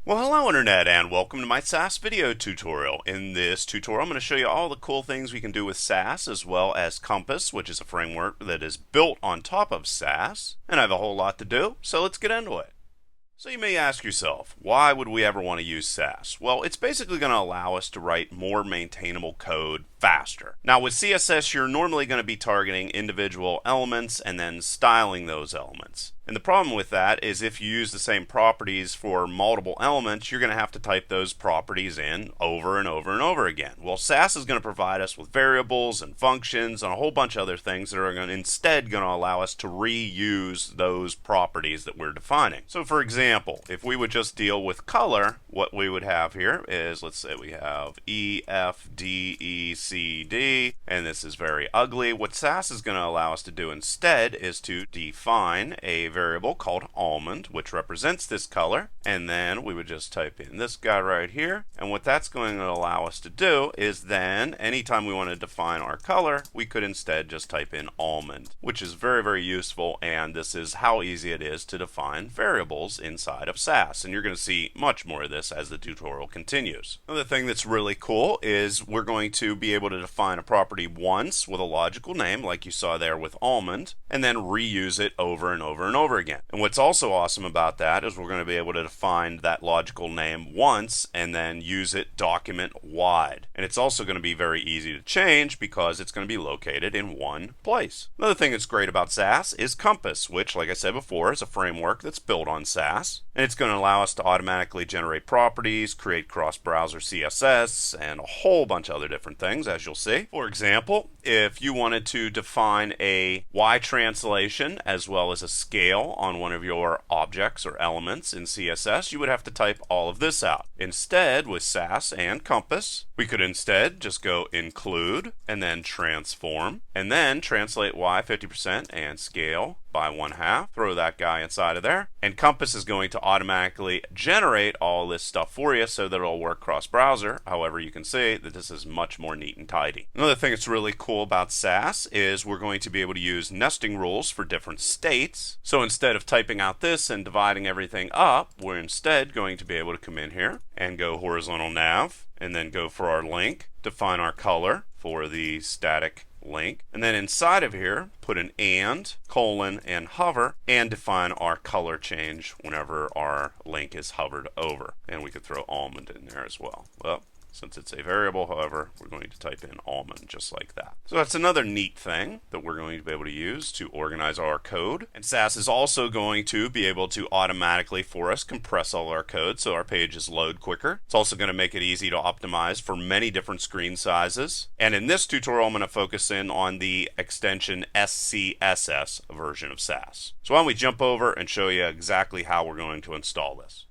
Well, hello Internet, and welcome to my Sass video tutorial. In this tutorial, I'm going to show you all the cool things we can do with Sass, as well as Compass, which is a framework that is built on top of Sass. And I have a whole lot to do, so let's get into it. So you may ask yourself, why would we ever want to use Sass? Well, it's basically going to allow us to write more maintainable code faster. Now with CSS, you're normally going to be targeting individual elements and then styling those elements. And the problem with that is if you use the same properties for multiple elements, you're going to have to type those properties in over and over and over again. Well, Sass is going to provide us with variables and functions and a whole bunch of other things that are instead going to allow us to reuse those properties that we're defining. So for example, if we would just deal with color, what we would have here is, let's say we have E, F, D, E, C, D, and this is very ugly. What Sass is going to allow us to do instead is to define a variable called almond, which represents this color, and then we would just type in this guy right here. And what that's going to allow us to do is then anytime we want to define our color, we could instead just type in almond, which is very, very useful. And this is how easy it is to define variables inside of Sass, and you're going to see much more of this as the tutorial continues. Another thing that's really cool is we're going to be able to define a property once with a logical name, like you saw there with almond, and then reuse it over and over and over again. And what's also awesome about that is we're going to be able to define that logical name once and then use it document wide. And it's also going to be very easy to change because it's going to be located in one place. Another thing that's great about Sass is Compass, which, like I said before, is a framework that's built on Sass. And it's going to allow us to automatically generate properties, create cross-browser CSS, and a whole bunch of other different things, as you'll see. For example, if you wanted to define a Y translation as well as a scale on one of your objects or elements in CSS, you would have to type all of this out. Instead, with Sass and Compass, we could instead just go include and then transform, and then translate Y 50% and scale by 1/2. Throw that guy inside of there, and Compass is going to automatically generate all this stuff for you so that it'll work cross-browser. However, you can see that this is much more neat and tidy. Another thing that's really cool about Sass is we're going to be able to use nesting rules for different states. So instead of typing out this and dividing everything up, we're instead going to be able to come in here and go horizontal nav, and then go for our link, define our color for the static link, and then inside of here put an and, colon, and hover, and define our color change whenever our link is hovered over. And we could throw almond in there as well. Well, since it's a variable, however, we're going to type in almond just like that. So that's another neat thing that we're going to be able to use to organize our code. And Sass is also going to be able to automatically for us compress all our code so our pages load quicker. It's also going to make it easy to optimize for many different screen sizes. And in this tutorial, I'm going to focus in on the extension SCSS version of Sass. So why don't we jump over and show you exactly how we're going to install this.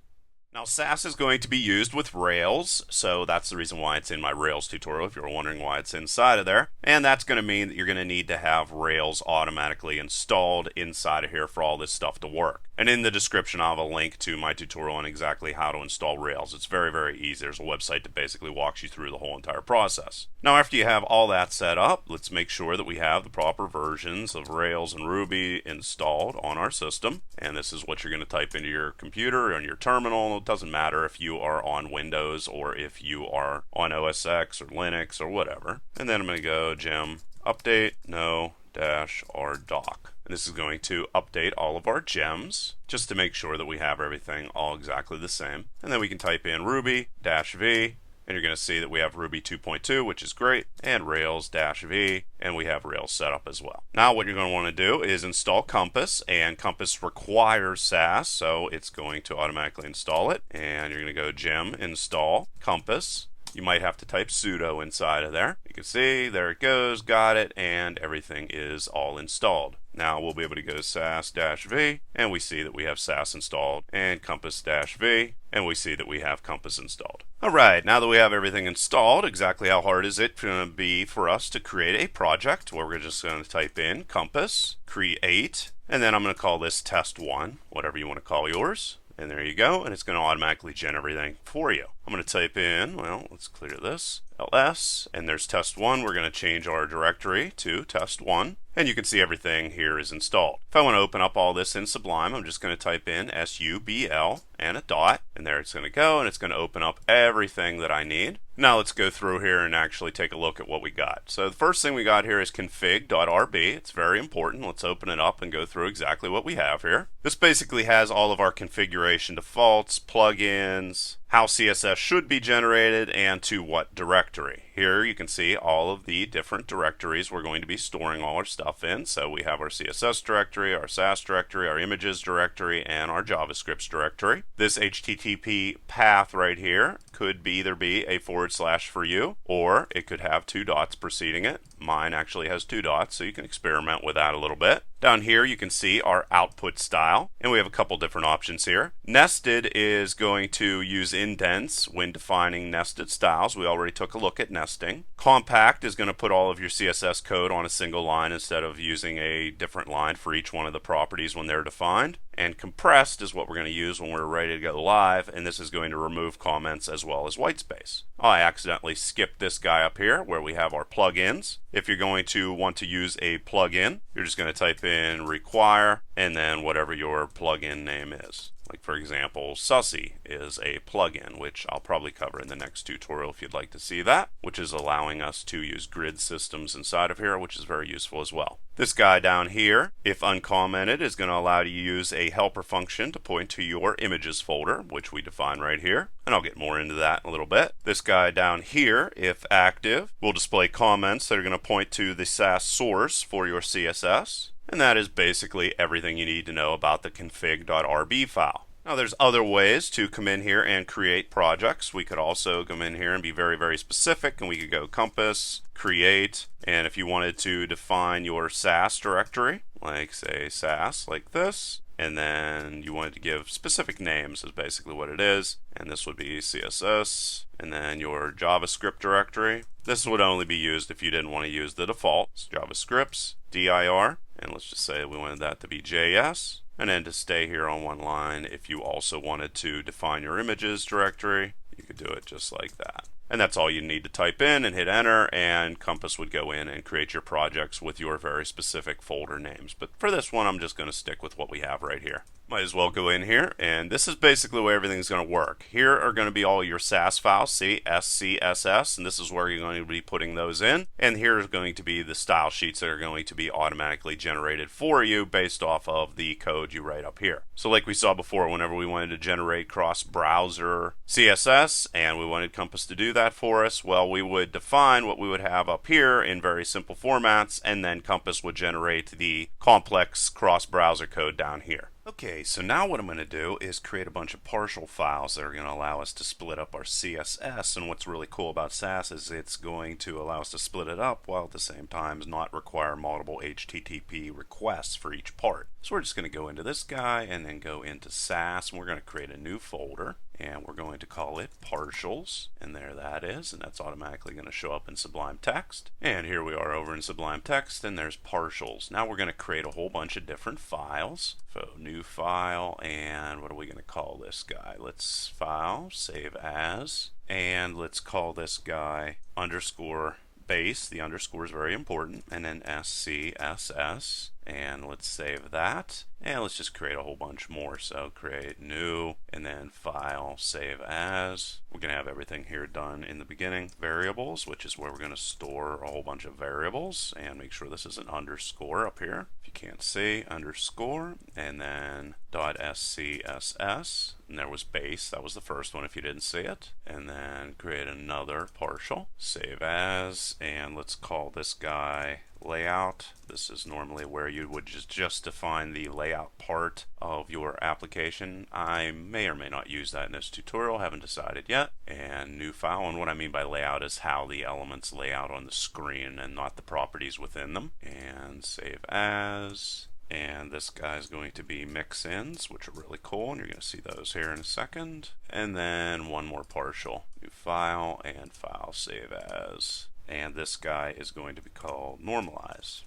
Now Sass is going to be used with Rails, so that's the reason why it's in my Rails tutorial if you're wondering why it's inside of there. And that's going to mean that you're going to need to have Rails automatically installed inside of here for all this stuff to work. And in the description I'll have a link to my tutorial on exactly how to install Rails. It's very, very easy. There's a website that basically walks you through the whole entire process. Now after you have all that set up, let's make sure that we have the proper versions of Rails and Ruby installed on our system. And this is what you're going to type into your computer or on your terminal. It doesn't matter if you are on Windows or if you are on OS X or Linux or whatever. And then I'm going to go gem update no dash our doc. And this is going to update all of our gems just to make sure that we have everything all exactly the same. And then we can type in Ruby dash V, and you're going to see that we have Ruby 2.2, which is great, and Rails dash V, and we have Rails set up as well. Now what you're going to want to do is install Compass, and Compass requires Sass, so it's going to automatically install it. And you're going to go gem install Compass. You might have to type sudo inside of there. You can see, there it goes, got it, and everything is all installed. Now we'll be able to go Sass-V, and we see that we have Sass installed, and Compass-V, and we see that we have Compass installed. Alright, now that we have everything installed, exactly how hard is it going to be for us to create a project? Well, we're just going to type in Compass, create, and then I'm going to call this test1, whatever you want to call yours. And there you go, and it's going to automatically gen everything for you. I'm I'm going to type in, well, let's clear this, ls, and there's test1. We're going to change our directory to test1. And you can see everything here is installed. If I want to open up all this in Sublime, I'm just going to type in subl and a dot, and there it's going to go, and it's going to open up everything that I need. Now let's go through here and actually take a look at what we got. So the first thing we got here is Config.rb. It's very important. Let's open it up and go through exactly what we have here. This basically has all of our configuration defaults, plugins, how CSS should be generated, and to what directory. Here you can see all of the different directories we're going to be storing all our stuff in. So we have our CSS directory, our Sass directory, our images directory, and our JavaScript directory. This HTTP path right here could either be a / for you, or it could have 2 dots preceding it. Mine actually has 2 dots, so you can experiment with that a little bit. Down here you can see our output style, and we have a couple different options here. Nested is going to use indents when defining nested styles. We already took a look at nesting. Compact is going to put all of your CSS code on a single line instead of using a different line for each one of the properties when they're defined. And compressed is what we're going to use when we're ready to go live, and this is going to remove comments as well as white space. I accidentally skipped this guy up here where we have our plugins. If you're going to want to use a plugin, you're just going to type in require and then whatever your plugin name is. Like for example, Sussy is a plugin, which I'll probably cover in the next tutorial if you'd like to see that, which is allowing us to use grid systems inside of here, which is very useful as well. This guy down here, if uncommented, is going to allow you to use a helper function to point to your images folder, which we define right here, and I'll get more into that in a little bit. This guy down here, if active, will display comments that are going to point to the Sass source for your CSS. And that is basically everything you need to know about the config.rb file. Now there's other ways to come in here and create projects. We could also come in here and be very, very specific, and we could go compass, create, and if you wanted to define your Sass directory, like say Sass like this, and then you wanted to give specific names is basically what it is, and this would be CSS, and then your JavaScript directory. This would only be used if you didn't want to use the default. It's JavaScripts, dir, and let's just say we wanted that to be JS. And then to stay here on one line, if you also wanted to define your images directory, you could do it just like that. And that's all you need to type in and hit enter, and Compass would go in and create your projects with your very specific folder names. But for this one, I'm just going to stick with what we have right here. Might as well go in here, and this is basically where everything's going to work. Here are going to be all your Sass files, see, SCSS, and this is where you're going to be putting those in. And here is going to be the style sheets that are going to be automatically generated for you based off of the code you write up here. So like we saw before, whenever we wanted to generate cross-browser CSS, and we wanted Compass to do that for us, well, we would define what we would have up here in very simple formats, and then Compass would generate the complex cross-browser code down here. Okay, so now what I'm going to do is create a bunch of partial files that are going to allow us to split up our CSS, and what's really cool about Sass is it's going to allow us to split it up while at the same time not require multiple HTTP requests for each part. So we're just going to go into this guy and then go into Sass, and we're going to create a new folder, and we're going to call it partials, and there that is, and that's automatically going to show up in Sublime Text. And here we are over in Sublime Text, and there's partials. Now we're going to create a whole bunch of different files. So new file, and what are we going to call this guy? Let's file, save as, and let's call this guy underscore base. The underscore is very important, and then SCSS, and let's save that, and let's just create a whole bunch more. So create new, and then file, save as. We're going to have everything here done in the beginning. Variables, which is where we're going to store a whole bunch of variables, and make sure this is an underscore up here. If you can't see, underscore, and then .scss, and there was base. That was the first one if you didn't see it. And then create another partial, save as, and let's call this guy layout. This is normally where you would just define the layout part of your application. I may or may not use that in this tutorial, haven't decided yet. And new file, and what I mean by layout is how the elements lay out on the screen and not the properties within them. And save as. And this guy is going to be Mixins, which are really cool, and you're going to see those here in a second. And then one more partial, new file, and file, save as. And this guy is going to be called Normalize.scss,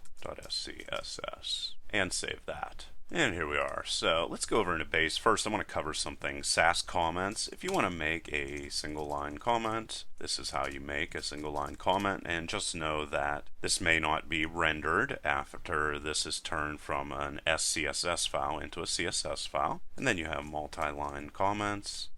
and save that. And here we are. So let's go over into base. First, I want to cover something. Sass comments. If you want to make a single line comment, this is how you make a single line comment. And just know that this may not be rendered after this is turned from an SCSS file into a CSS file. And then you have multi-line comments,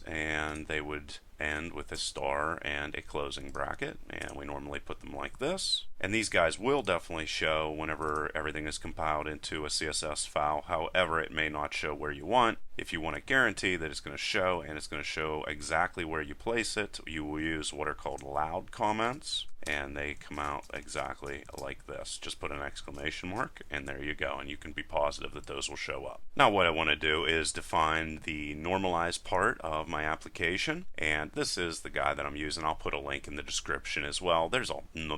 and they would end with a star and a closing bracket, and we normally put them like this. And these guys will definitely show whenever everything is compiled into a CSS file. However, it may not show where you want. If you want to guarantee that it's going to show and it's going to show exactly where you place it, you will use what are called loud comments, and they come out exactly like this. Just put an exclamation mark and there you go, and you can be positive that those will show up. Now what I want to do is define the normalize part of my application, and this is the guy that I'm using. I'll put a link in the description as well. There's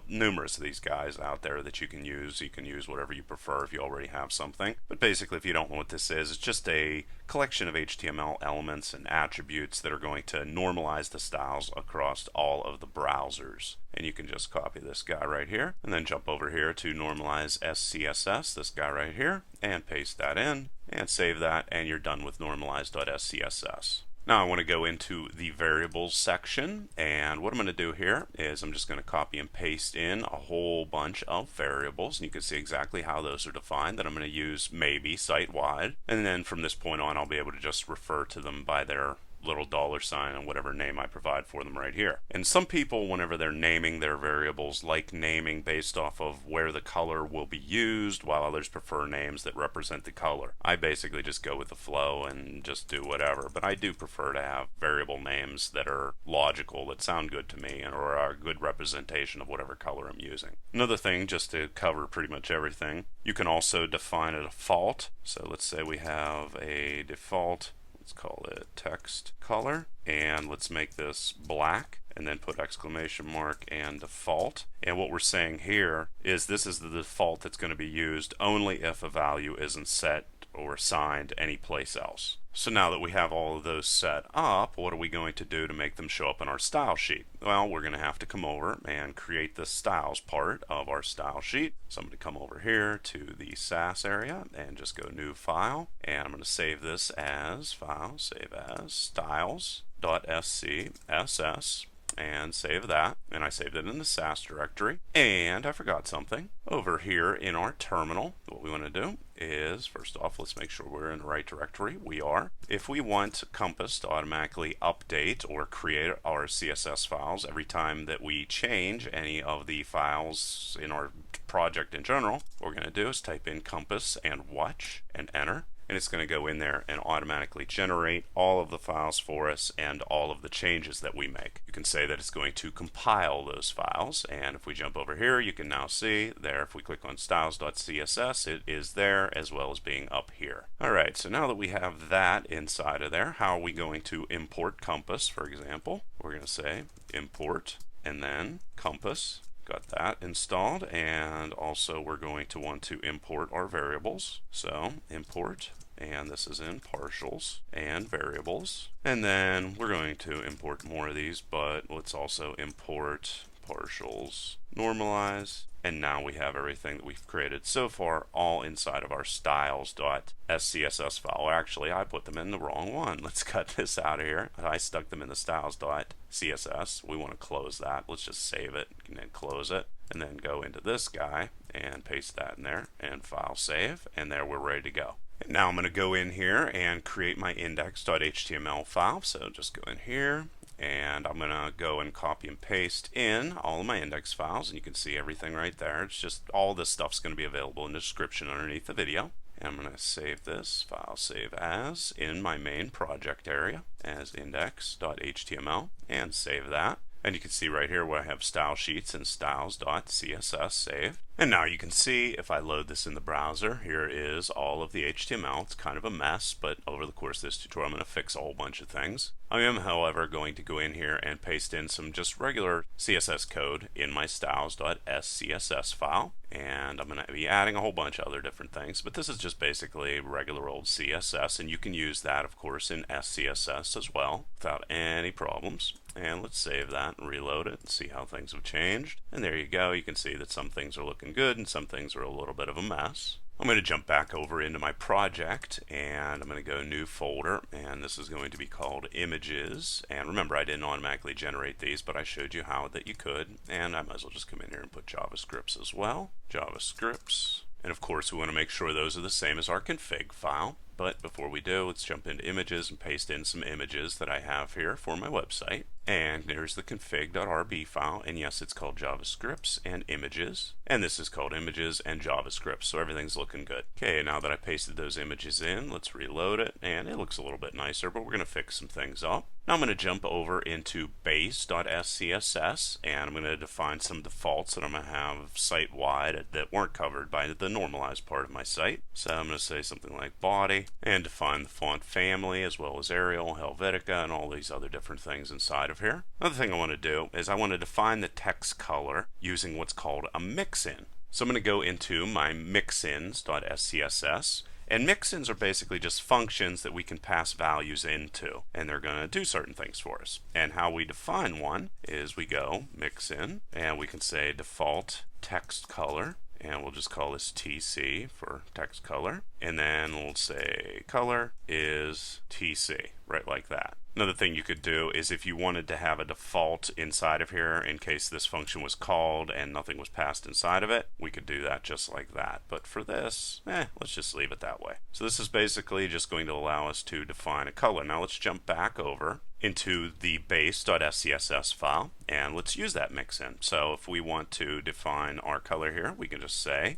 numerous of these guys out there that you can use. You can use whatever you prefer if you already have something. But basically, if you don't know what this is, it's just a collection of HTML elements and attributes that are going to normalize the styles across all of the browsers. And you can just copy this guy right here and then jump over here to normalize SCSS, this guy right here, and paste that in and save that, and you're done with normalize.scss. Now I want to go into the variables section, and what I'm going to do here is I'm just going to copy and paste in a whole bunch of variables, and you can see exactly how those are defined that I'm going to use maybe site-wide, and then from this point on I'll be able to just refer to them by their little $sign and whatever name I provide for them right here. And some people, whenever they're naming their variables, like naming based off of where the color will be used, while others prefer names that represent the color. I basically just go with the flow and just do whatever, but I do prefer to have variable names that are logical, that sound good to me, or are a good representation of whatever color I'm using. Another thing, just to cover pretty much everything, you can also define a default. So let's say we have a default. Let's call it text color, and let's make this black, and then put exclamation mark and default. And what we're saying here is this is the default that's going to be used only if a value isn't set or assigned anyplace else. So now that we have all of those set up, what are we going to do to make them show up in our style sheet? Well, we're going to have to come over and create the styles part of our style sheet. So I'm going to come over here to the Sass area and just go new file, and I'm going to save this as file, save as styles.scss, and save that, and I saved it in the Sass directory. And I forgot something. Over here in our terminal, what we want to do is, first off, let's make sure we're in the right directory. We are. If we want Compass to automatically update or create our CSS files every time that we change any of the files in our project in general, what we're going to do is type in Compass and watch and enter. And it's going to go in there and automatically generate all of the files for us and all of the changes that we make. You can say that it's going to compile those files, and if we jump over here, you can now see there, if we click on styles.css, it is there as well as being up here. Alright, so now that we have that inside of there, how are we going to import Compass, for example? We're going to say import and then Compass. Got that installed, and also we're going to want to import our variables. So import, and this is in partials and variables, and then we're going to import more of these, but let's also import partials, normalize, and now we have everything that we've created so far all inside of our styles.scss file. Actually, I put them in the wrong one. Let's cut this out of here. I stuck them in the styles.css. We want to close that. Let's just save it and then close it, and then go into this guy and paste that in there and file save, and there we're ready to go. And now I'm going to go in here and create my index.html file. So just go in here, and I'm going to go and copy and paste in all of my index files, and you can see everything right there. It's just all this stuff's going to be available in the description underneath the video. And I'm going to save this file, save as, in my main project area as index.html, and save that. And you can see right here where I have style sheets and styles.css saved. And now you can see if I load this in the browser, here is all of the HTML. It's kind of a mess, but over the course of this tutorial I'm going to fix a whole bunch of things. I am, however, going to go in here and paste in some just regular CSS code in my styles.scss file. And I'm going to be adding a whole bunch of other different things, but this is just basically regular old CSS, and you can use that, of course, in SCSS as well without any problems. And let's save that and reload it and see how things have changed. And there you go. You can see that some things are looking good and some things are a little bit of a mess. I'm going to jump back over into my project and I'm going to go new folder, and this is going to be called images. And remember, I didn't automatically generate these, but I showed you how that you could, and I might as well just come in here and put JavaScripts as well. JavaScripts. And of course we want to make sure those are the same as our config file. But before we do, let's jump into images and paste in some images that I have here for my website. And there's the Config.rb file, and yes, it's called JavaScripts and images. And this is called images and JavaScript, so everything's looking good. Okay, now that I pasted those images in, let's reload it, and it looks a little bit nicer, but we're going to fix some things up. Now I'm going to jump over into base.scss, and I'm going to define some defaults that I'm going to have site-wide that weren't covered by the Normalize part of my site. So I'm going to say something like body, and define the font family as well as Arial, Helvetica, and all these other different things inside of here. Another thing I want to do is I want to define the text color using what's called a mixin. So I'm going to go into my mixins.scss. And mixins are basically just functions that we can pass values into, and they're going to do certain things for us. And how we define one is we go mixin, and we can say default text color, and we'll just call this TC for text color, and then we'll say color is TC, right like that. Another thing you could do is if you wanted to have a default inside of here in case this function was called and nothing was passed inside of it, we could do that just like that. But for this, let's just leave it that way. So this is basically just going to allow us to define a color. Now let's jump back over into the base.scss file and let's use that mixin. So if we want to define our color here, we can just say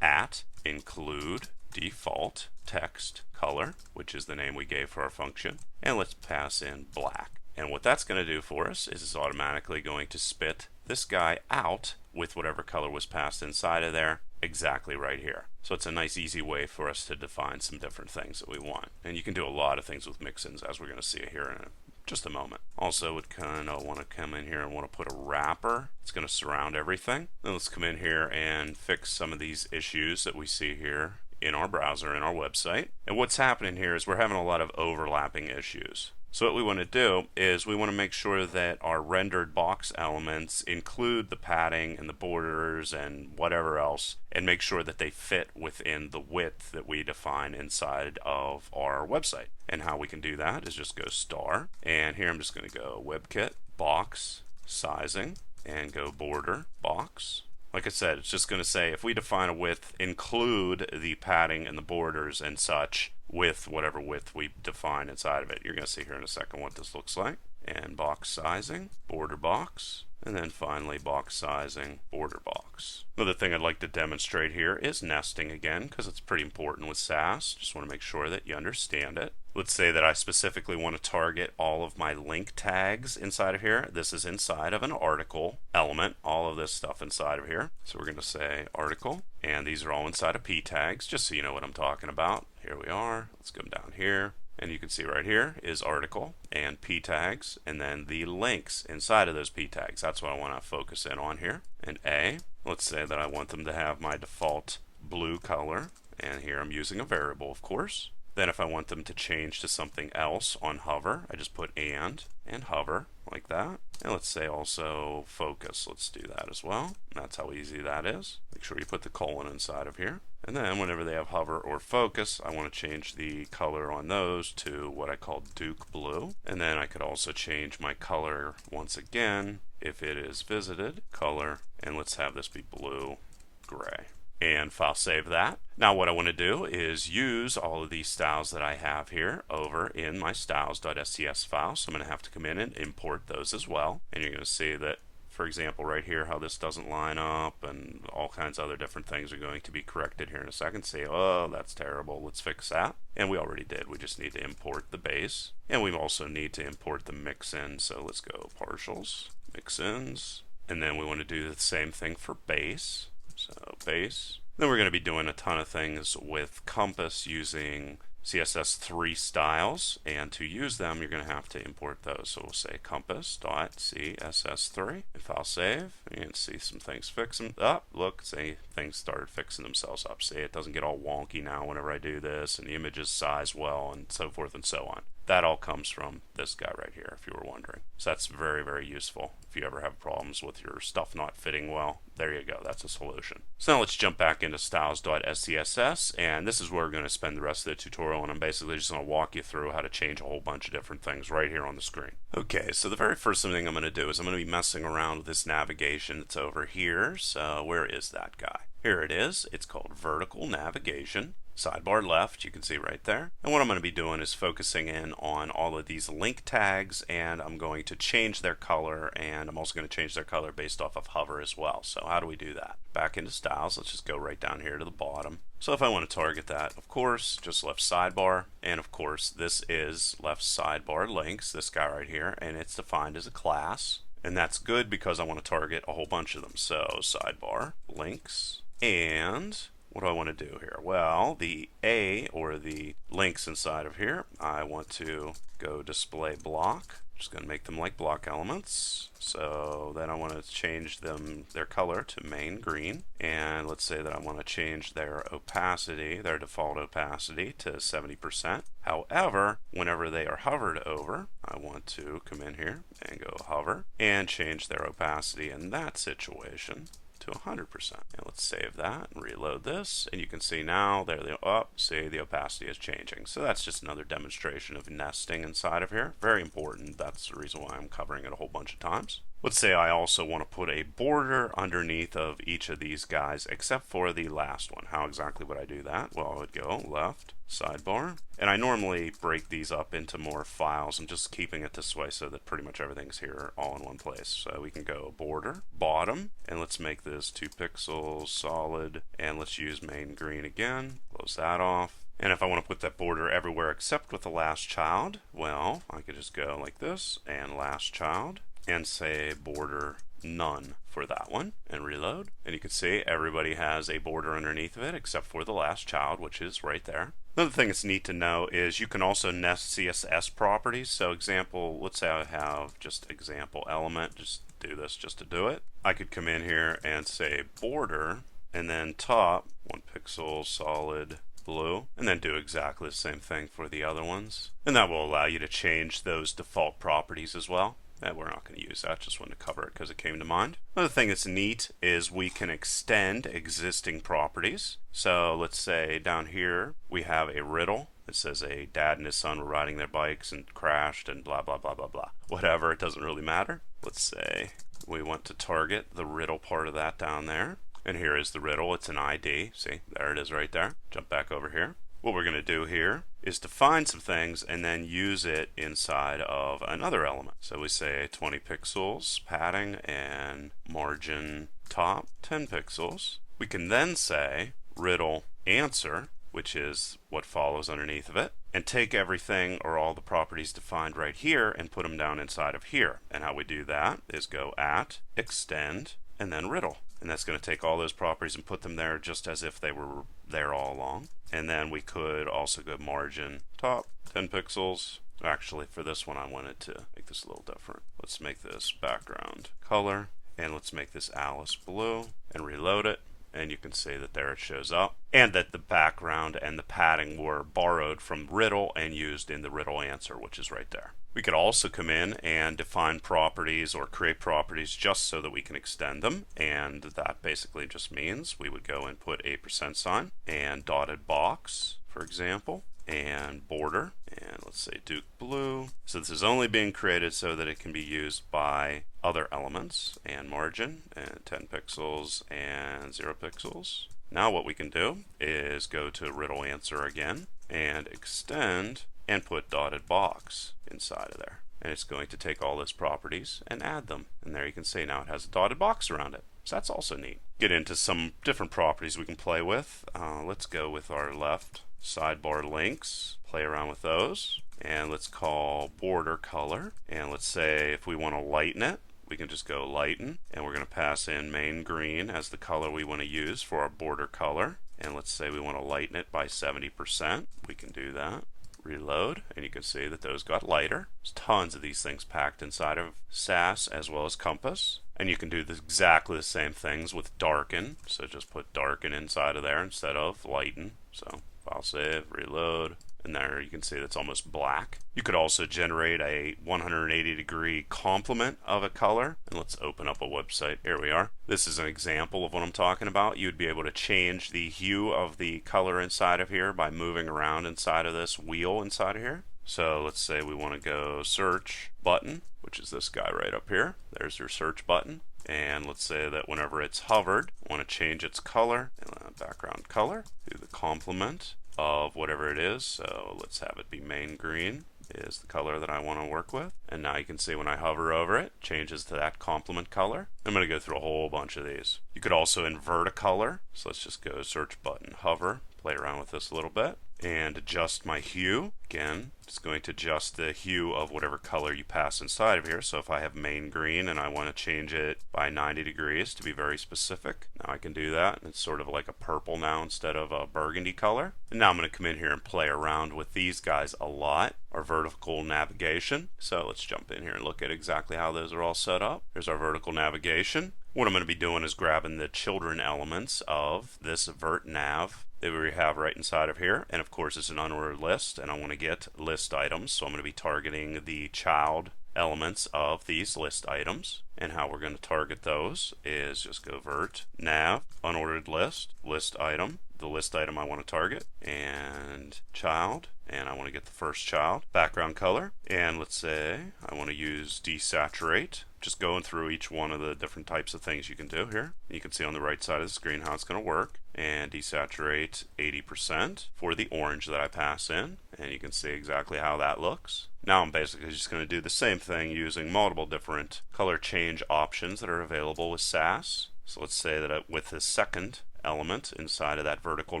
@include default text color, which is the name we gave for our function, and let's pass in black. And what that's going to do for us is it's automatically going to spit this guy out with whatever color was passed inside of there exactly right here. So it's a nice easy way for us to define some different things that we want. And you can do a lot of things with mixins, as we're going to see here in just a moment. Also would kind of want to come in here and want to put a wrapper. It's going to surround everything. Then let's come in here and fix some of these issues that we see here in our browser, in our website. And what's happening here is we're having a lot of overlapping issues. So what we want to do is we want to make sure that our rendered box elements include the padding and the borders and whatever else, and make sure that they fit within the width that we define inside of our website. And how we can do that is just go star, and here I'm just going to go WebKit, box, sizing, and go border, box. Like I said, it's just going to say if we define a width, include the padding and the borders and such with whatever width we define inside of it. You're going to see here in a second what this looks like. And box sizing, border box, and then finally box sizing, border box. Another thing I'd like to demonstrate here is nesting again, because it's pretty important with Sass. Just want to make sure that you understand it. Let's say that I specifically want to target all of my link tags inside of here. This is inside of an article element, all of this stuff inside of here. So we're going to say article, and these are all inside of p tags, just so you know what I'm talking about. Here we are. Let's come down here. And you can see right here is article and p tags, and then the links inside of those p tags. That's what I want to focus in on here. And A, let's say that I want them to have my default blue color, and here I'm using a variable, of course. Then if I want them to change to something else on hover, I just put and hover like that. And let's say also focus. Let's do that as well. And that's how easy that is. Make sure you put the colon inside of here. And then whenever they have hover or focus, I want to change the color on those to what I call Duke blue. And then I could also change my color once again if it is visited, color, and let's have this be blue, gray. And file save that. Now what I want to do is use all of these styles that I have here over in my styles.scs file. So I'm going to have to come in and import those as well. And you're going to see that, for example, right here, how this doesn't line up and all kinds of other different things are going to be corrected here in a second. Say, oh, that's terrible. Let's fix that. And we already did. We just need to import the base. And we also need to import the mixin. So let's go partials, mixins. And then we want to do the same thing for base. So base. Then we're going to be doing a ton of things with Compass using CSS3 styles, and to use them you're going to have to import those. So we'll say compass.css3 and file save. You can see some things fixing up. Look, see, things started fixing themselves up. See, it doesn't get all wonky now whenever I do this, and the images size well and so forth and so on. that all comes from this guy right here, if you were wondering. So that's very, very useful if you ever have problems with your stuff not fitting well. There you go, that's a solution. So now let's jump back into styles.scss, and this is where we're going to spend the rest of the tutorial, and I'm basically just going to walk you through how to change a whole bunch of different things right here on the screen. Okay, so the very first thing I'm going to do is I'm going to be messing around with this navigation that's over here. So where is that guy? Here it is. It's called vertical navigation. Sidebar left, you can see right there. And what I'm going to be doing is focusing in on all of these link tags, and I'm going to change their color, and I'm also going to change their color based off of hover as well. So how do we do that? Back into styles, let's just go right down here to the bottom. So if I want to target that, of course, just left sidebar, and of course this is left sidebar links, this guy right here, and it's defined as a class. And that's good because I want to target a whole bunch of them. So sidebar links, and what do I want to do here? Well, the A, or the links inside of here, I want to go display block. Just going to make them like block elements. So then I want to change their color to main green. And let's say that I want to change their opacity, their default opacity, to 70%. However, whenever they are hovered over, I want to come in here and go hover and change their opacity in that situation to 100%. And let's save that and reload this, and you can see now there they are. See, the opacity is changing. So that's just another demonstration of nesting inside of here. Very important. That's the reason why I'm covering it a whole bunch of times. Let's say I also want to put a border underneath of each of these guys except for the last one. How exactly would I do that? Well, I would go left sidebar, and I normally break these up into more files. I'm just keeping it this way so that pretty much everything's here all in one place. So we can go border bottom, and let's make this 2 pixels solid, and let's use main green again. Close that off. And if I want to put that border everywhere except with the last child, well, I could just go like this and last child and say border none for that one and reload. And you can see everybody has a border underneath of it except for the last child, which is right there. Another thing that's neat to know is you can also nest CSS properties. So example, let's say I have just example element, just do this just to do it. I could come in here and say border and then top 1 pixel solid blue, and then do exactly the same thing for the other ones. And that will allow you to change those default properties as well. And we're not going to use that, just wanted to cover it because it came to mind. Another thing that's neat is we can extend existing properties. So let's say down here we have a riddle. It says a dad and his son were riding their bikes and crashed and blah blah blah blah blah. Whatever, it doesn't really matter. Let's say we want to target the riddle part of that down there. And here is the riddle. It's an ID. See, there it is right there. Jump back over here. What we're going to do here is define some things and then use it inside of another element. So we say 20 pixels padding and margin top 10 pixels. We can then say riddle answer, which is what follows underneath of it, and take everything or all the properties defined right here and put them down inside of here. And how we do that is go at extend and then riddle. And that's going to take all those properties and put them there just as if they were there all along. And then we could also go margin top 10 pixels. Actually, for this one, I wanted to make this a little different. Let's make this background color, and let's make this Alice blue, and reload it. And you can see that there it shows up, and that the background and the padding were borrowed from riddle and used in the riddle answer, which is right there. We could also come in and define properties or create properties just so that we can extend them, and that basically just means we would go and put a % and dotted box, for example, and border, and let's say Duke blue. So this is only being created so that it can be used by other elements, and margin and 10 pixels and 0 pixels. Now what we can do is go to riddle answer again and extend and put dotted box inside of there. And it's going to take all those properties and add them. And there you can see now it has a dotted box around it. So that's also neat. Get into some different properties we can play with. Let's go with our left sidebar links, play around with those. And let's call border color. And let's say if we want to lighten it, we can just go lighten. And we're going to pass in main green as the color we want to use for our border color. And let's say we want to lighten it by 70%. We can do that. Reload, and you can see that those got lighter. There's tons of these things packed inside of Sass as well as Compass. And you can do exactly the same things with darken. So just put darken inside of there instead of lighten. So file save, reload, And there you can see that's almost black. You could also generate a 180-degree complement of a color. And let's open up a website. Here we are. This is an example of what I'm talking about. You would be able to change the hue of the color inside of here by moving around inside of this wheel inside of here. So let's say we want to go search button, which is this guy right up here. There's your search button. And let's say that whenever it's hovered, I want to change its color, background color, to the complement of whatever it is. So let's have it be main green is the color that I want to work with. And now you can see when I hover over it, it changes to that complement color. I'm going to go through a whole bunch of these. You could also invert a color. So let's just go search button, hover, play around with this a little bit, and adjust my hue. Again, it's going to adjust the hue of whatever color you pass inside of here. So if I have main green and I want to change it by 90 degrees to be very specific, now I can do that. It's sort of like a purple now instead of a burgundy color. And now I'm going to come in here and play around with these guys a lot. Our vertical navigation. So let's jump in here and look at exactly how those are all set up. Here's our vertical navigation. What I'm going to be doing is grabbing the children elements of this vert nav that we have right inside of here, and of course it's an unordered list, and I want to get list items, so I'm going to be targeting the child elements of these list items. And how we're going to target those is just go vert nav unordered list item, the list item I want to target, and child, and I want to get the first child. Background color, and let's say I want to use desaturate. Just going through each one of the different types of things you can do here. You can see on the right side of the screen how it's going to work. And desaturate 80% for the orange that I pass in. And you can see exactly how that looks. Now I'm basically just going to do the same thing using multiple different color change options that are available with Sass. So let's say that with the second element inside of that vertical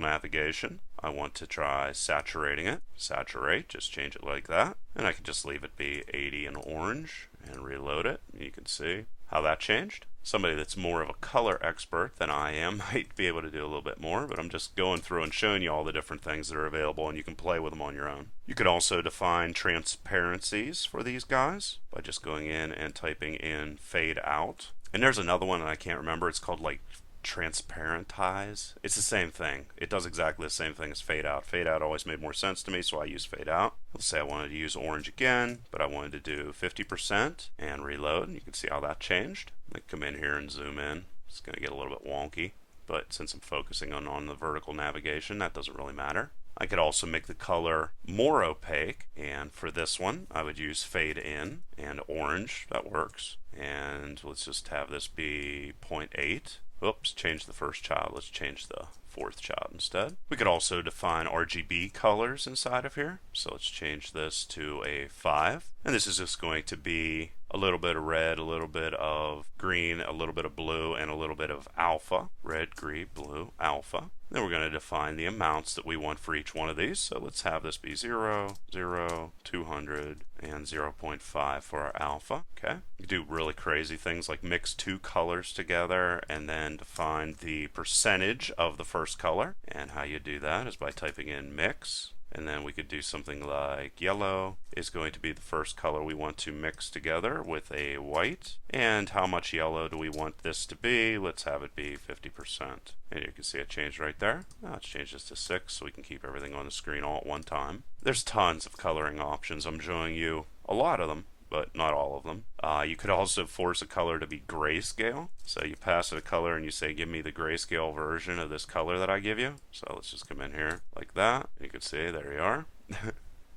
navigation, I want to try saturating it. Saturate, just change it like that. And I can just leave it be 80 in orange and reload it. You can see how that changed. Somebody that's more of a color expert than I am might be able to do a little bit more, but I'm just going through and showing you all the different things that are available, and you can play with them on your own. You could also define transparencies for these guys by just going in and typing in fade out. And there's another one that I can't remember. It's called like transparentize. It's the same thing. It does exactly the same thing as fade out. Fade out always made more sense to me, so I use fade out. Let's say I wanted to use orange again, but I wanted to do 50% and reload. You can see how that changed. I come in here and zoom in. It's going to get a little bit wonky, but since I'm focusing on the vertical navigation, that doesn't really matter. I could also make the color more opaque, and for this one I would use fade in and orange. That works. And let's just have this be 0.8. Oops, change the first child. Let's change the fourth child instead. We could also define RGB colors inside of here. So let's change this to a 5. And this is just going to be a little bit of red, a little bit of green, a little bit of blue, and a little bit of alpha. Red, green, blue, alpha. Then we're going to define the amounts that we want for each one of these. So let's have this be 0, 0, 200, and 0.5 for our alpha. Okay. You can do really crazy things like mix two colors together and then define the percentage of the first color. And how you do that is by typing in mix. And then we could do something like yellow is going to be the first color we want to mix together with a white. And how much yellow do we want this to be? Let's have it be 50%. And you can see it changed right there. Now let's change this to 6 so we can keep everything on the screen all at one time. There's tons of coloring options. I'm showing you a lot of them, but not all of them. You could also force a color to be grayscale. So you pass it a color and you say, give me the grayscale version of this color that I give you. So let's just come in here like that. You can see, there you are.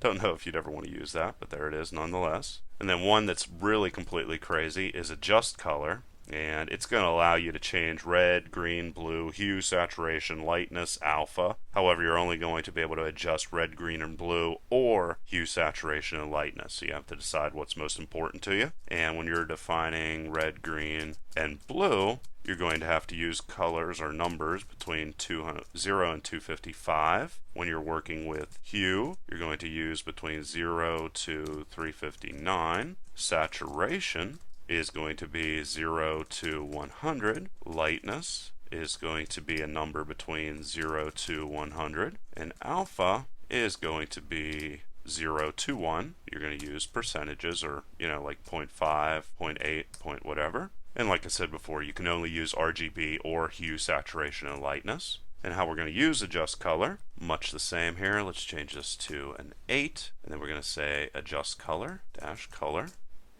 Don't know if you'd ever want to use that, but there it is nonetheless. And then one that's really completely crazy is adjust color. And it's going to allow you to change red, green, blue, hue, saturation, lightness, alpha. However, you're only going to be able to adjust red, green, and blue, or hue, saturation, and lightness. So you have to decide what's most important to you. And when you're defining red, green, and blue, you're going to have to use colors or numbers between 0 and 255. When you're working with hue, you're going to use between 0 to 359. Saturation is going to be 0 to 100. Lightness is going to be a number between 0 to 100. And alpha is going to be 0 to 1. You're going to use percentages or, like 0.5, 0.8, point whatever. And like I said before, you can only use RGB or hue, saturation, and lightness. And how we're going to use adjust color, much the same here. Let's change this to an 8, and then we're going to say adjust color, dash color.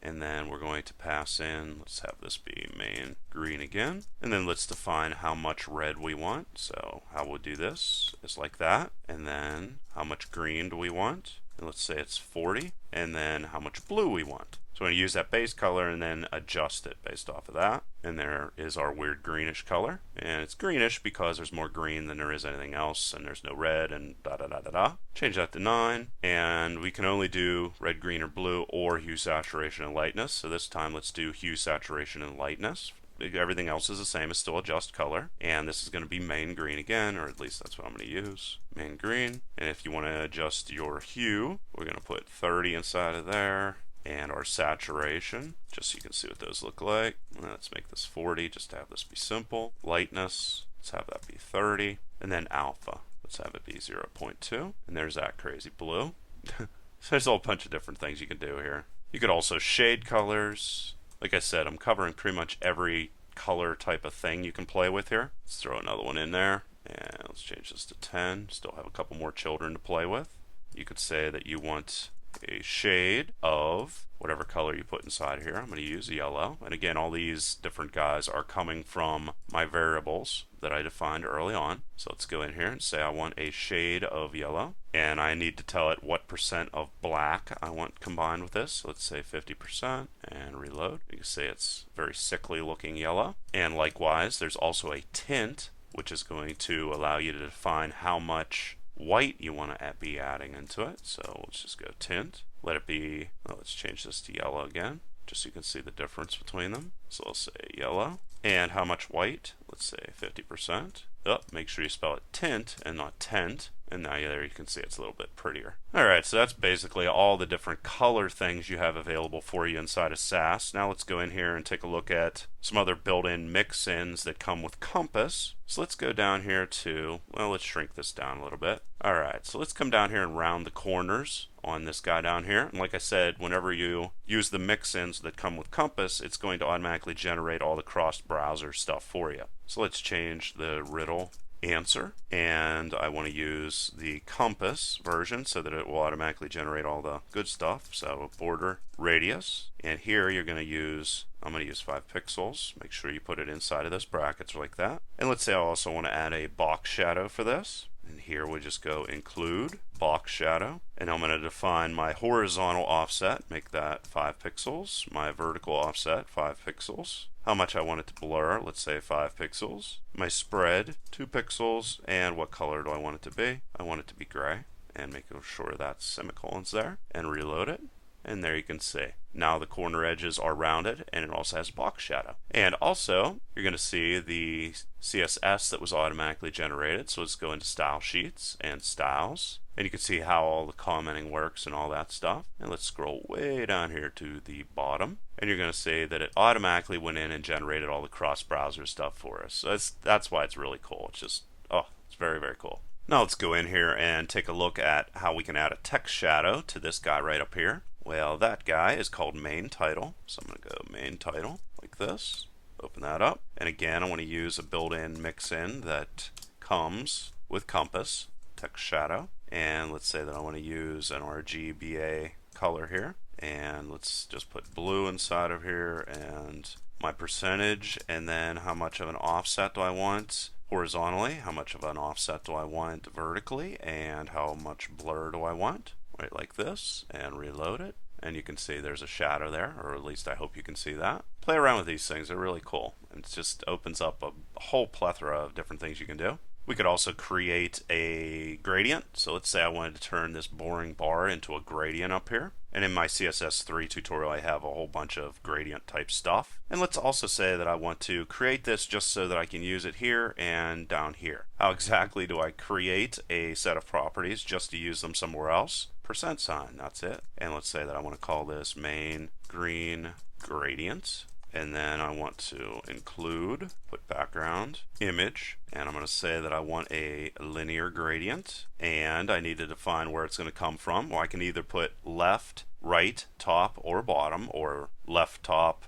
And then we're going to pass in, let's have this be main green again. And then let's define how much red we want. So how we'll do this is like that. And then how much green do we want? And let's say it's 40. And then how much blue we want. So we're going to use that base color and then adjust it based off of that. And there is our weird greenish color. And it's greenish because there's more green than there is anything else, and there's no red, and da da da da da. Change that to 9. And we can only do red, green, or blue, or hue, saturation, and lightness. So this time let's do hue, saturation, and lightness. Everything else is the same, it's still adjust color. And this is going to be main green again, or at least that's what I'm going to use. Main green. And if you want to adjust your hue, we're going to put 30 inside of there. And our saturation, just so you can see what those look like. Let's make this 40, just to have this be simple. Lightness, let's have that be 30. And then alpha, let's have it be 0.2. And there's that crazy blue. So there's a whole bunch of different things you can do here. You could also shade colors. Like I said, I'm covering pretty much every color type of thing you can play with here. Let's throw another one in there. And let's change this to 10. Still have a couple more children to play with. You could say that you want a shade of whatever color you put inside here. I'm going to use yellow. And again, all these different guys are coming from my variables that I defined early on. So let's go in here and say I want a shade of yellow. And I need to tell it what percent of black I want combined with this. So let's say 50% and reload. You can see it's very sickly looking yellow. And likewise, there's also a tint, which is going to allow you to define how much white you want to be adding into it. So let's just go tint, let it be, let's change this to yellow again, just so you can see the difference between them. So I'll say yellow. And how much white? Let's say 50%. Oh, make sure you spell it tint and not tent. And now there you can see it's a little bit prettier. Alright, so that's basically all the different color things you have available for you inside of Sass. Now let's go in here and take a look at some other built-in mix-ins that come with Compass. So let's go down here to, well, let's shrink this down a little bit. Alright, so let's come down here and round the corners on this guy down here. And like I said, whenever you use the mix-ins that come with Compass, it's going to automatically generate all the cross-browser stuff for you. So let's change the riddle answer, and I want to use the compass version so that it will automatically generate all the good stuff. So border radius, and here you're going to use, I'm going to use 5 pixels. Make sure you put it inside of those brackets like that. And let's say I also want to add a box shadow for this. And here we just go include box shadow, and I'm going to define my horizontal offset, make that 5 pixels, my vertical offset 5 pixels, how much I want it to blur, let's say 5 pixels, my spread 2 pixels, and what color do I want it to be? I want it to be gray, and make sure that semicolon's there, and reload it. And there you can see. Now the corner edges are rounded, and it also has box shadow. And also, you're going to see the CSS that was automatically generated. So let's go into Style Sheets and Styles. And you can see how all the commenting works and all that stuff. And let's scroll way down here to the bottom. And you're going to see that it automatically went in and generated all the cross-browser stuff for us. So that's why it's really cool. It's just, oh, it's very, very cool. Now let's go in here and take a look at how we can add a text shadow to this guy right up here. Well, that guy is called main title. So I'm going to go main title like this. Open that up. And again, I want to use a built-in mix-in that comes with Compass, text shadow. And let's say that I want to use an RGBA color here. And let's just put blue inside of here and my percentage. And then how much of an offset do I want horizontally? How much of an offset do I want vertically? And how much blur do I want? Right, like this, and reload it, and you can see there's a shadow there, or at least I hope you can see that. Play around with these things, they're really cool. It just opens up a whole plethora of different things you can do. We could also create a gradient. So let's say I wanted to turn this boring bar into a gradient up here. And in my CSS3 tutorial, I have a whole bunch of gradient type stuff. And let's also say that I want to create this just so that I can use it here and down here. How exactly do I create a set of properties just to use them somewhere else? %, that's it. And let's say that I want to call this main green gradient. And then I want to include, put background, image, and I'm going to say that I want a linear gradient, and I need to define where it's going to come from. Well, I can either put left, right, top, or bottom, or left top,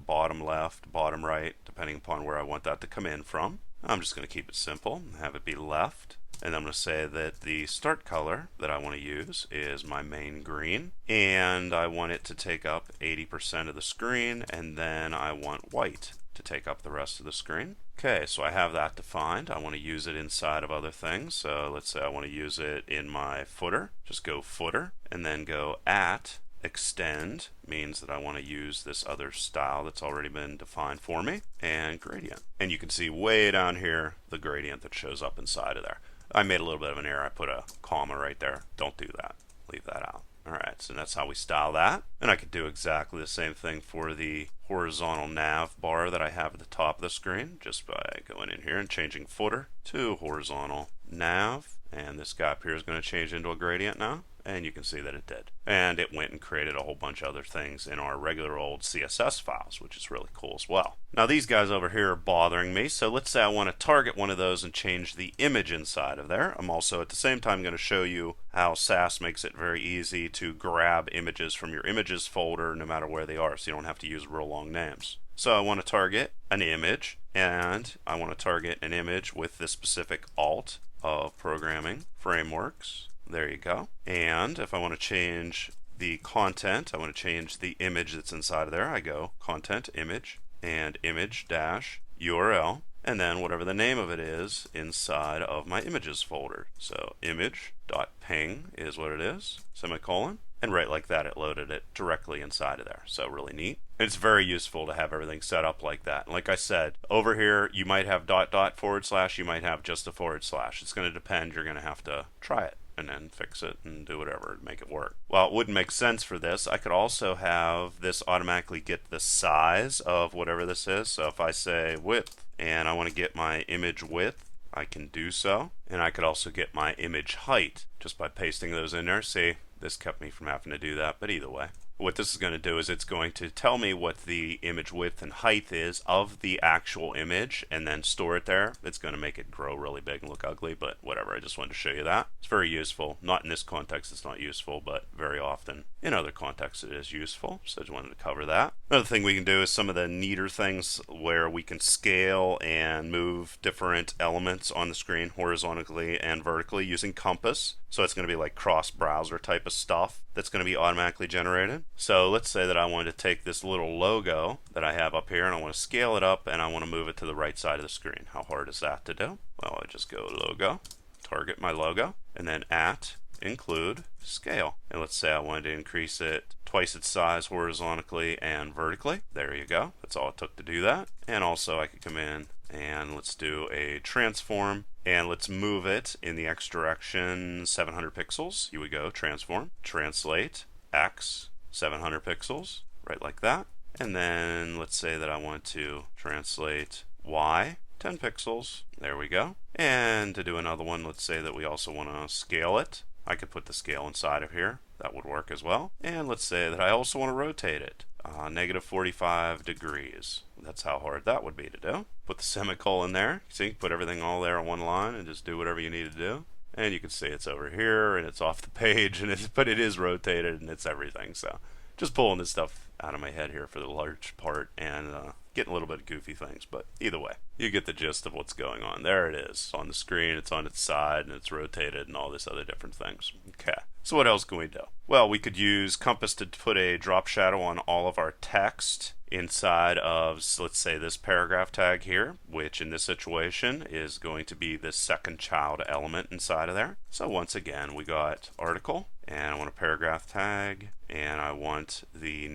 bottom left, bottom right, depending upon where I want that to come in from. I'm just going to keep it simple, have it be left. And I'm going to say that the start color that I want to use is my main green, and I want it to take up 80% of the screen, and then I want white to take up the rest of the screen. Okay, so I have that defined. I want to use it inside of other things. So let's say I want to use it in my footer. Just go footer, and then go at extend, means that I want to use this other style that's already been defined for me, and gradient. And you can see way down here the gradient that shows up inside of there. I made a little bit of an error. I put a comma right there. Don't do that. Leave that out. Alright, so that's how we style that. And I could do exactly the same thing for the horizontal nav bar that I have at the top of the screen, just by going in here and changing footer to horizontal nav. And this guy up here is going to change into a gradient now. And you can see that it did. And it went and created a whole bunch of other things in our regular old CSS files, which is really cool as well. Now these guys over here are bothering me, so let's say I want to target one of those and change the image inside of there. I'm also at the same time going to show you how Sass makes it very easy to grab images from your images folder no matter where they are, so you don't have to use real long names. So I want to target an image, and I want to target an image with this specific alt of programming frameworks. There you go. And if I want to change the content, I want to change the image that's inside of there, I go content image and image dash URL, and then whatever the name of it is inside of my images folder. So image.ping is what it is, semicolon, and right like that it loaded it directly inside of there. So really neat. It's very useful to have everything set up like that. And like I said, over here you might have .. / you might have just a /. It's going to depend. You're going to have to try it and then fix it and do whatever to make it work. Well, it wouldn't make sense for this. I could also have this automatically get the size of whatever this is. So if I say width and I want to get my image width, I can do so. And I could also get my image height just by pasting those in there. See, this kept me from having to do that, but either way. What this is going to do is it's going to tell me what the image width and height is of the actual image and then store it there. It's going to make it grow really big and look ugly, but whatever. I just wanted to show you that. It's very useful. Not in this context, it's not useful, but very often in other contexts it is useful. So I just wanted to cover that. Another thing we can do is some of the neater things where we can scale and move different elements on the screen horizontally and vertically using compass. So it's going to be like cross-browser type of stuff that's going to be automatically generated. So let's say that I want to take this little logo that I have up here and I want to scale it up and I want to move it to the right side of the screen. How hard is that to do? Well, I just go logo, target my logo, and then at include scale. And let's say I wanted to increase it twice its size horizontally and vertically. There you go. That's all it took to do that. And also I could come in and let's do a transform and let's move it in the X direction 700 pixels. Here we go, transform, translate, X 700 pixels, right like that. And then let's say that I want to translate Y 10 pixels. There we go. And to do another one, let's say that we also want to scale it. I could put the scale inside of here. That would work as well. And let's say that I also want to rotate it. -45 degrees. That's how hard that would be to do. Put the semicolon there. See, put everything all there on one line and just do whatever you need to do. And you can see it's over here and it's off the page, and but it is rotated and it's everything. So just pulling this stuff out of my head here for the large part and getting a little bit of goofy things, but either way, you get the gist of what's going on. There it is on the screen, it's on its side and it's rotated and all this other different things. Okay, so what else can we do? Well, we could use Compass to put a drop shadow on all of our text inside of, so let's say, this paragraph tag here, which in this situation is going to be the second child element inside of there. So once again, we got article, and I want a paragraph tag, and I want the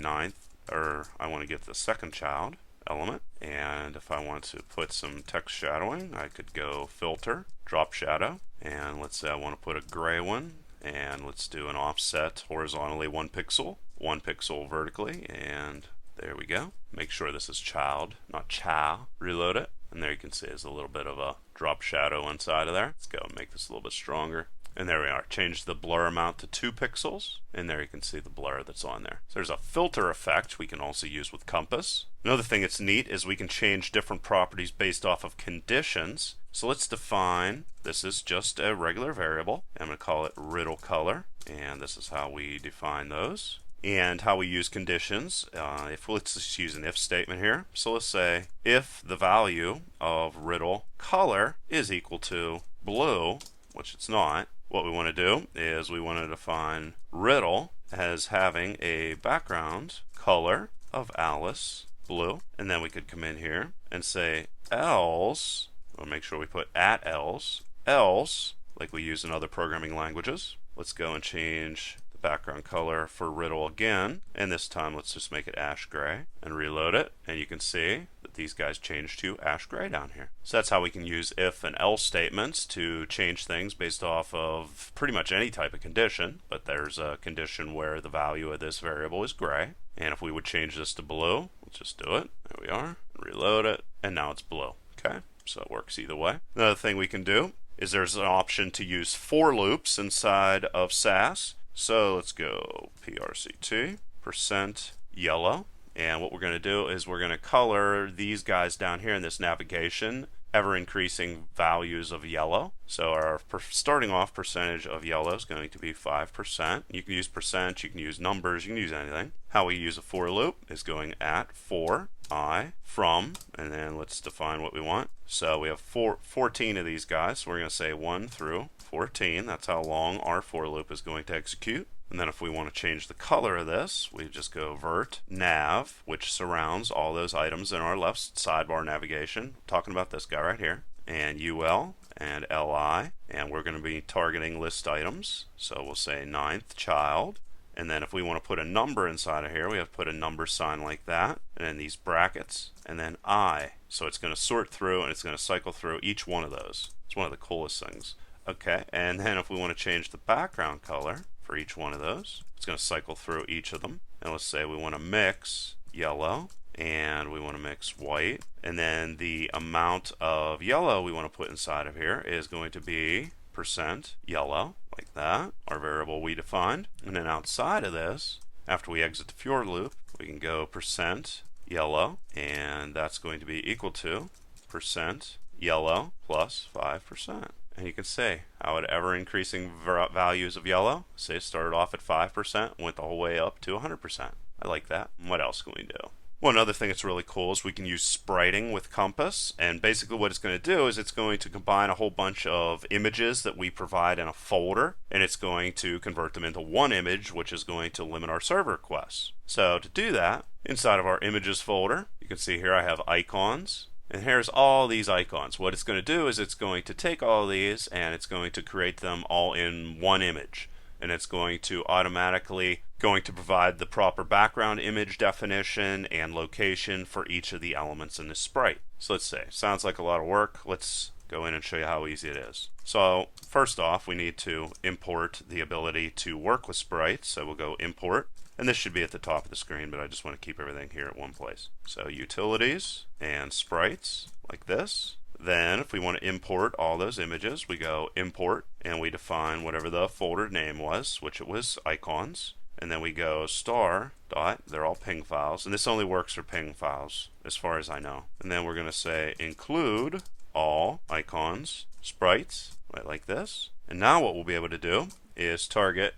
I want to get the second child element. And if I want to put some text shadowing, I could go filter, drop shadow, and let's say I want to put a gray one, and let's do an offset horizontally 1 pixel, 1 pixel vertically, and there we go. Make sure this is child, not chow. Reload it, and there you can see there's a little bit of a drop shadow inside of there. Let's go and make this a little bit stronger. And there we are. Change the blur amount to 2 pixels, and there you can see the blur that's on there. So there's a filter effect we can also use with Compass. Another thing that's neat is we can change different properties based off of conditions. So let's define, this is just a regular variable. I'm going to call it riddle color, and this is how we define those. and how we use conditions. Let's just use an if statement here. So let's say if the value of riddle color is equal to blue, which it's not, what we want to do is we want to define riddle as having a background color of Alice blue, and then we could come in here and say else, we'll make sure we put at else, like we use in other programming languages. Let's go and change the background color for riddle again, and this time let's just make it ash gray and reload it, and you can see that these guys change to ash gray down here. So that's how we can use if and else statements to change things based off of pretty much any type of condition, but there's a condition where the value of this variable is gray, and if we would change this to blue, let's just do it. There we are, reload it, and now it's blue. Okay, so it works either way. Another thing we can do is there's an option to use for loops inside of Sass. So let's go prct %yellow, and what we're going to do is we're going to color these guys down here in this navigation ever increasing values of yellow. So our starting off percentage of yellow is going to be 5%. You can use percent, you can use numbers, you can use anything. How we use a for loop is going at for I from, and then let's define what we want. So we have 14 of these guys, so we're going to say 1 through 14. That's how long our for loop is going to execute. And then if we want to change the color of this, we just go vert nav, which surrounds all those items in our left sidebar navigation. I'm talking about this guy right here, and ul and li, and we're going to be targeting list items. So we'll say 9th child, and then if we want to put a number inside of here, we have to put a number sign like that, and then these brackets, and then I. So it's going to sort through and it's going to cycle through each one of those. It's one of the coolest things. Okay, and then if we want to change the background color for each one of those, it's going to cycle through each of them. And let's say we want to mix yellow and we want to mix white, and then the amount of yellow we want to put inside of here is going to be %yellow, like that, our variable we defined. And then outside of this, after we exit the for loop, we can go %yellow, and that's going to be equal to %yellow plus 5%. And you can say how at ever increasing values of yellow, say it started off at 5%, went the whole way up to 100%. I like that. What else can we do? One other thing that's really cool is we can use Spriting with Compass, and basically what it's going to do is it's going to combine a whole bunch of images that we provide in a folder, and it's going to convert them into one image, which is going to limit our server requests. So to do that, inside of our images folder, you can see here I have icons, and here's all these icons. What it's going to do is it's going to take all these and it's going to create them all in one image, and it's going to automatically provide the proper background image definition and location for each of the elements in this sprite. So let's say, sounds like a lot of work. Let's go in and show you how easy it is. So first off, we need to import the ability to work with sprites. So we'll go import, and this should be at the top of the screen, but I just want to keep everything here at one place. So utilities and sprites like this. Then if we want to import all those images, we go import and we define whatever the folder name was, which it was icons. And then we go star dot, they're all ping files, and this only works for ping files as far as I know. And then we're going to say include all icons, sprites, right, like this. And now what we'll be able to do is target,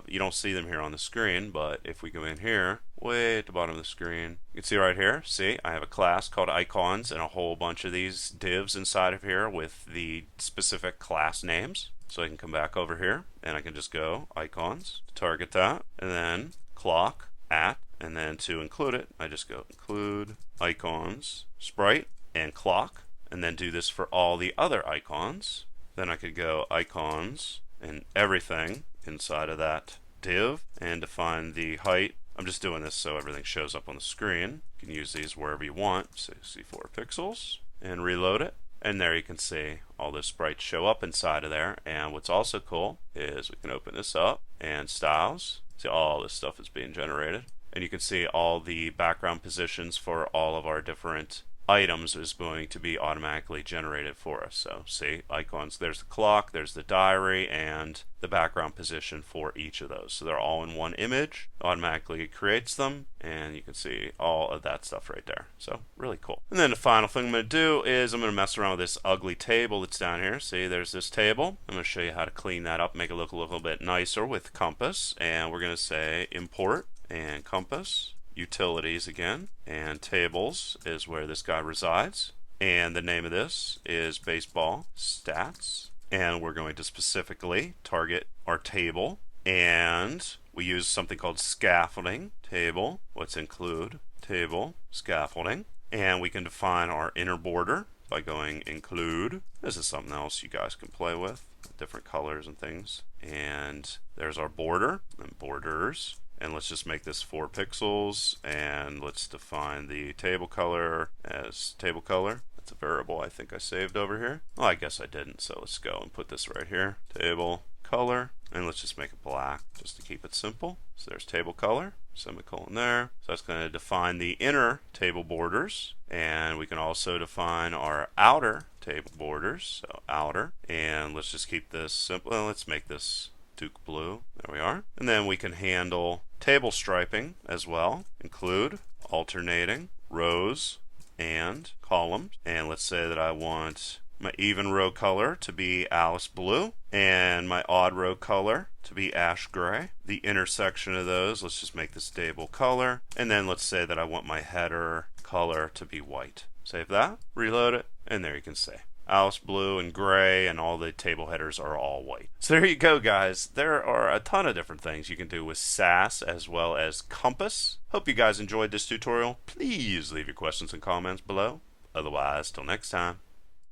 you don't see them here on the screen, but if we go in here, way at the bottom of the screen, you can see right here, see, I have a class called icons and a whole bunch of these divs inside of here with the specific class names. So I can come back over here and I can just go icons, target that, and then clock at, and then to include it, I just go include icons, sprite, and clock, and then do this for all the other icons. Then I could go icons and everything inside of that div and define the height. I'm just doing this so everything shows up on the screen. You can use these wherever you want, say 64 pixels, and reload it. And there you can see all those sprites show up inside of there. And what's also cool is we can open this up and styles. See, all this stuff is being generated. And you can see all the background positions for all of our different items is going to be automatically generated for us. So see, icons, there's the clock, there's the diary, and the background position for each of those. So they're all in one image, automatically creates them, and you can see all of that stuff right there. So really cool. And then the final thing I'm going to do is I'm going to mess around with this ugly table that's down here. See, there's this table. I'm going to show you how to clean that up, make it look a little bit nicer with Compass, and we're going to say import and Compass. Utilities again, and tables is where this guy resides, and the name of this is baseball stats, and we're going to specifically target our table, and we use something called scaffolding. Table, what's include table scaffolding, and we can define our inner border by going include. This is something else you guys can play with, different colors and things. And there's our border and borders. And let's just make this 4 pixels, and let's define the table color as table color. That's a variable I think I saved over here. Well, I guess I didn't, so let's go and put this right here. Table color, and let's just make it black just to keep it simple. So there's table color, semicolon there. So that's going to define the inner table borders, and we can also define our outer table borders. So outer, and let's just keep this simple. Well, let's make this Duke blue. There we are. And then we can handle table striping as well. Include alternating rows and columns. And let's say that I want my even row color to be Alice blue and my odd row color to be ash gray. The intersection of those, let's just make this table color. And then let's say that I want my header color to be white. Save that, reload it, and there you can see Alice blue and gray, and all the table headers are all white. So there you go, guys. There are a ton of different things you can do with Sass as well as Compass. Hope you guys enjoyed this tutorial. Please leave your questions and comments below. Otherwise, till next time.